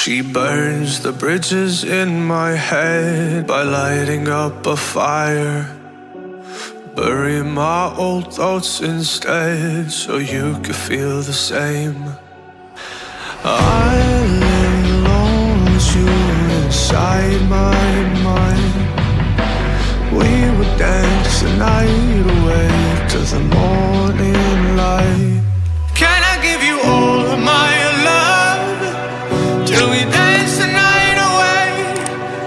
She burns the bridges in my head by lighting up a fire. Bury my old thoughts instead so you could feel the same. I lay alone with you inside my mind. We would dance the night away to the morning light. Can I give you all of my love till we dance the night away?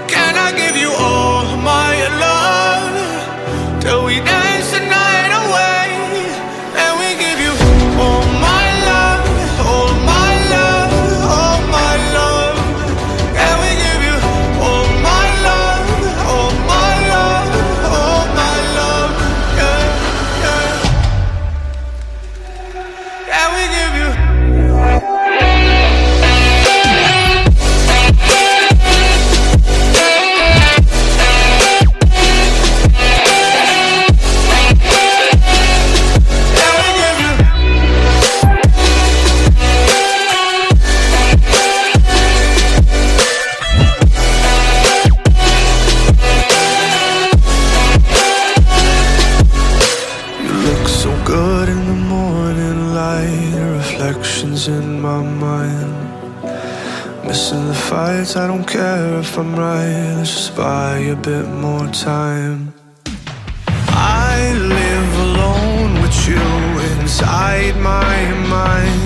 Can I give you all of my love till we dance the night away? And we give you all my love, all my love, all my love. And we give you all my love, all my love, all my love. Yeah, yeah. And we give you. Good in the morning light, reflections in my mind. Missing the fights, I don't care if I'm right. Let's just buy a bit more time. I live alone with you inside my mind.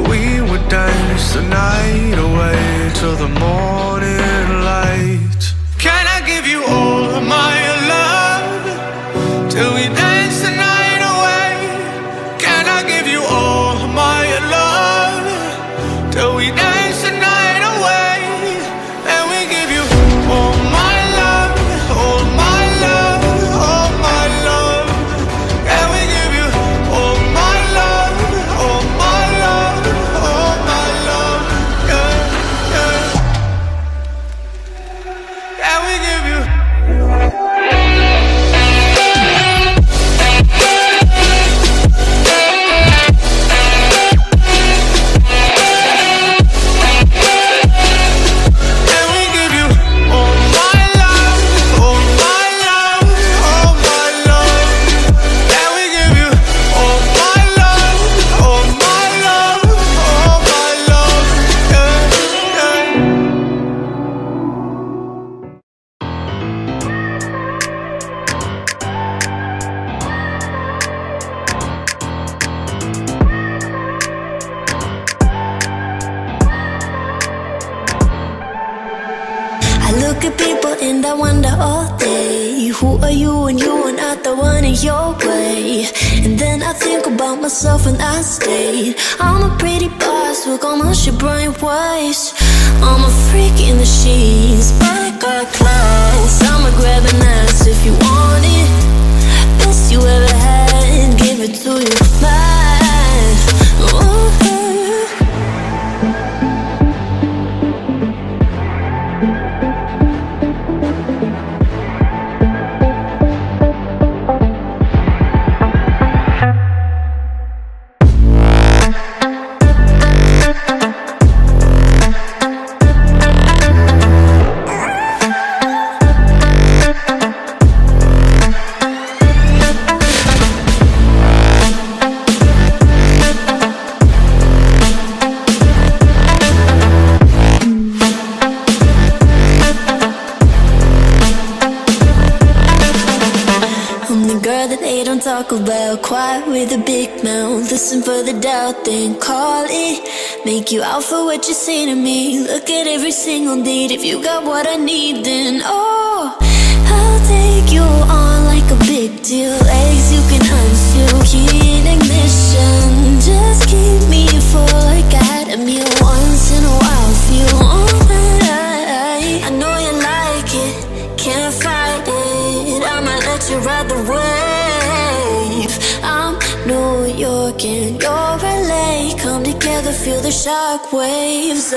We would dance the night away till the morning light. Can I give you all of my love till we dance the night away? Can I give you all of my love till we dance the night away? And we give you all my love, all my love, all my love. And we give you all my love, all my love, all my love. Yeah, yeah. And we give you. Look at people and I wonder all day, who are you and you are not the one in your way. And then I think about myself and I state I'm a pretty boss with almost your brain waves. I'm a freak in the sheets, but I got class. I'ma grab an ass if you want it. Best you ever had, give it to you back. Ooh. Talk about quiet with a big mouth. Listen for the doubt, then call it. Make you out for what you say to me. Look at every single date. If you got what I need, then oh, I'll take you on like a big deal. Legs you can unseal, key in ignition. Just keep me full like I had a meal once in a while. Feel alright. I know you like it, can't fight it. I'ma let you ride the wave. I'm New York and you're LA. Come together, feel the shock waves.